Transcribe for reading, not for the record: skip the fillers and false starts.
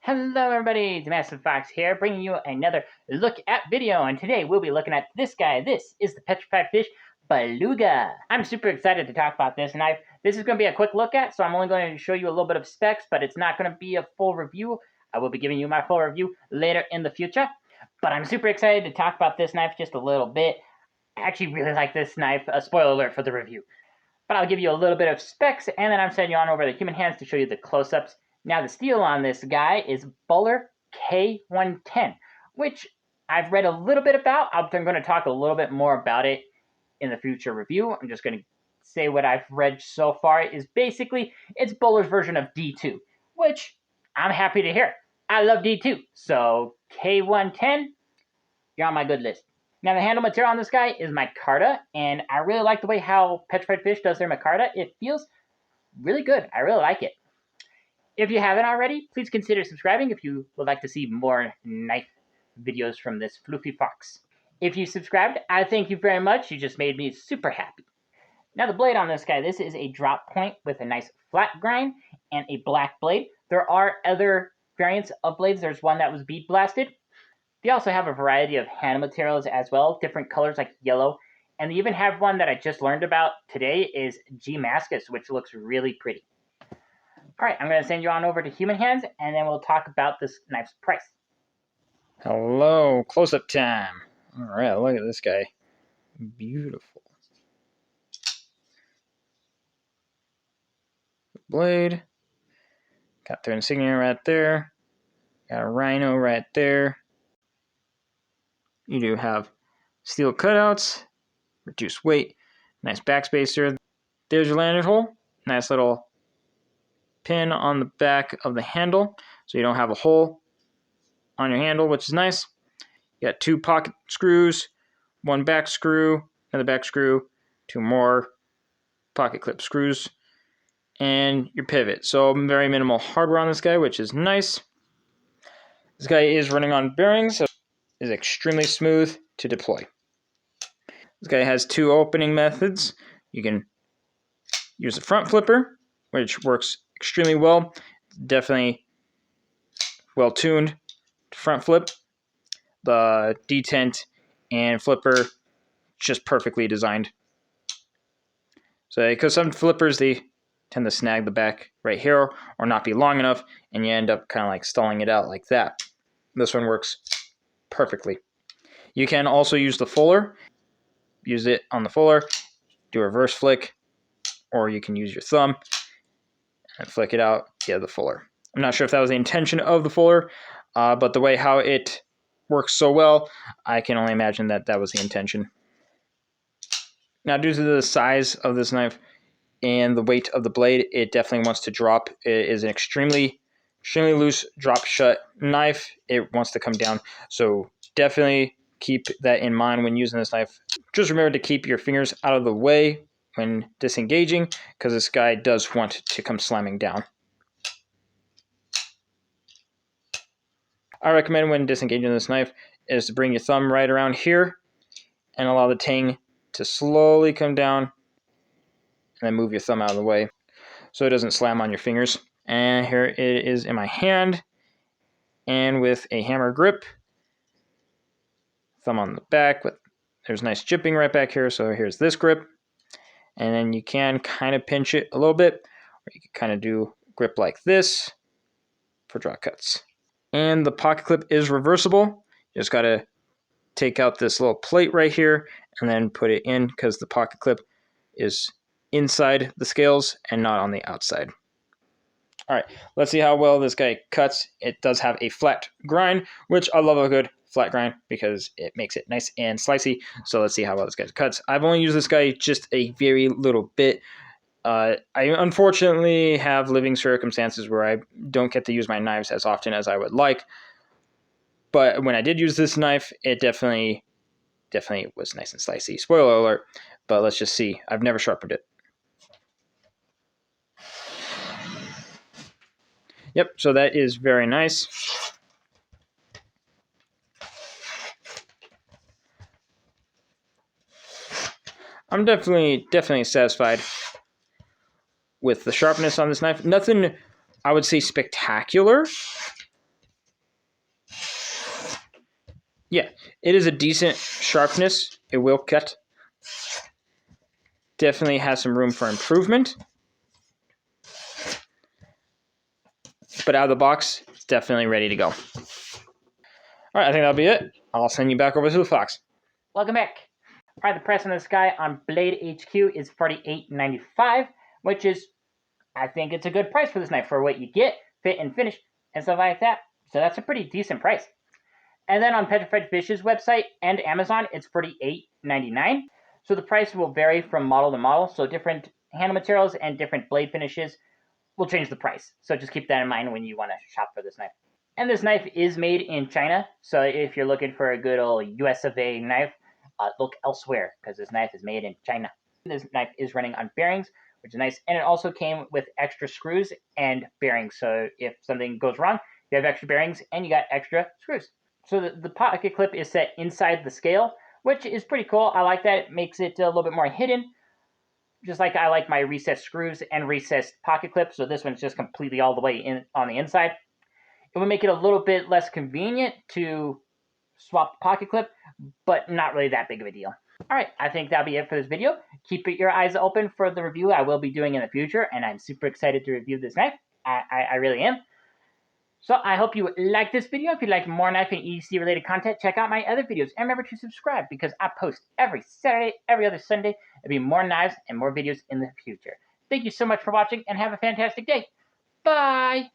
Hello everybody, it's Massive Fox here, bringing you another look at video, and today we'll be looking at this guy. This is the Petrified Fish Beluga. I'm super excited to talk about this knife. This is going to be a quick look at, so I'm only going to show you a little bit of specs, but it's not going to be a full review. I will be giving you my full review later in the future, but I'm super excited to talk about this knife just a little bit. I actually really like this knife. A spoiler alert for the review. But I'll give you a little bit of specs, and then I'm sending you on over to Human Hands to show you the close-ups. Now, the steel on this guy is Böhler K110, which I've read a little bit about. I'm going to talk a little bit more about it in the future review. I'm just going to say what I've read so far is basically it's Böhler's version of D2, which I'm happy to hear. I love D2, so K110, you're on my good list. Now, the handle material on this guy is micarta, and I really like the way how Petrified Fish does their micarta. It feels really good. I really like it. If you haven't already, please consider subscribing if you would like to see more knife videos from this floofy fox. If you subscribed, I thank you very much. You just made me super happy. Now, the blade on this guy, this is a drop point with a nice flat grind and a black blade. There are other variants of blades. There's one that was bead blasted. They also have a variety of handle materials as well, different colors like yellow. And they even have one that I just learned about today is G-Mascus, which looks really pretty. All right, I'm going to send you on over to Human Hands, and then we'll talk about this knife's price. Hello, close-up time. All right, look at this guy. Beautiful. Blade. Got their insignia right there. Got a rhino right there. You do have steel cutouts, reduced weight, nice backspacer. There's your lanyard hole. Nice little pin on the back of the handle, so you don't have a hole on your handle, which is nice. You got 2 pocket screws, 1 back screw, another back screw, 2 more pocket clip screws, and your pivot. So very minimal hardware on this guy, which is nice. This guy is running on bearings, so it is extremely smooth to deploy. This guy has 2 opening methods. You can use a front flipper, which works extremely well. Definitely well tuned to front flip. The detent and flipper just perfectly designed. So because some flippers, they tend to snag the back right here or not be long enough, and you end up kind of like stalling it out like that. This one works perfectly. You can also use the fuller. Use it on the fuller, do a reverse flick, or you can use your thumb and flick it out, get the fuller. I'm not sure if that was the intention of the fuller, but the way how it works so well, I can only imagine that that was the intention. Now, due to the size of this knife and the weight of the blade, it definitely wants to drop. It is an extremely loose drop shut knife. It wants to come down, so definitely keep that in mind when using this knife. Just remember to keep your fingers out of the way when disengaging, because this guy does want to come slamming down. I recommend when disengaging this knife is to bring your thumb right around here and allow the tang to slowly come down, and then move your thumb out of the way so it doesn't slam on your fingers. And here it is in my hand, and with a hammer grip, thumb on the back, there's nice jipping right back here, so here's this grip, and then you can kind of pinch it a little bit, or you can kind of do grip like this for draw cuts. And the pocket clip is reversible. You just got to take out this little plate right here and then put it in, because the pocket clip is inside the scales and not on the outside. All right, let's see how well this guy cuts. It does have a flat grind, which I love a good flat grind because it makes it nice and slicey. So let's see how well this guy cuts. I've only used this guy just a very little bit. I unfortunately have living circumstances where I don't get to use my knives as often as I would like. But when I did use this knife, it definitely was nice and slicey. Spoiler alert, but let's just see. I've never sharpened it. Yep, so that is very nice. I'm definitely satisfied with the sharpness on this knife. Nothing, I would say, spectacular, Yeah, it is a decent sharpness. It will cut. Definitely has some room for improvement. But out of the box, it's definitely ready to go. All right, I think that'll be it. I'll send you back over to the Fox. Welcome back. All right, the price on this guy on Blade HQ is $48.95, which is, I think it's a good price for this knife for what you get, fit and finish, and stuff like that. So that's a pretty decent price. And then on Petrified Fish's website and Amazon, it's $48.99. So the price will vary from model to model. So different handle materials and different blade finishes will change the price. So just keep that in mind when you want to shop for this knife. And this knife is made in China. So if you're looking for a good old US of A knife, look elsewhere because this knife is made in China. This knife is running on bearings, which is nice. And it also came with extra screws and bearings. So if something goes wrong, you have extra bearings and you got extra screws. So the pocket clip is set inside the scale, which is pretty cool. I like that. It makes it a little bit more hidden. Just like I like my recessed screws and recessed pocket clips. So this one's just completely all the way in on the inside. It would make it a little bit less convenient to swap the pocket clip, but not really that big of a deal. All right, I think that'll be it for this video. Keep your eyes open for the review I will be doing in the future, and I'm super excited to review this knife. I really am. So I hope you like this video. If you'd like more knife and EDC related content, check out my other videos. And remember to subscribe because I post every Saturday, every other Sunday. There'll be more knives and more videos in the future. Thank you so much for watching and have a fantastic day. Bye!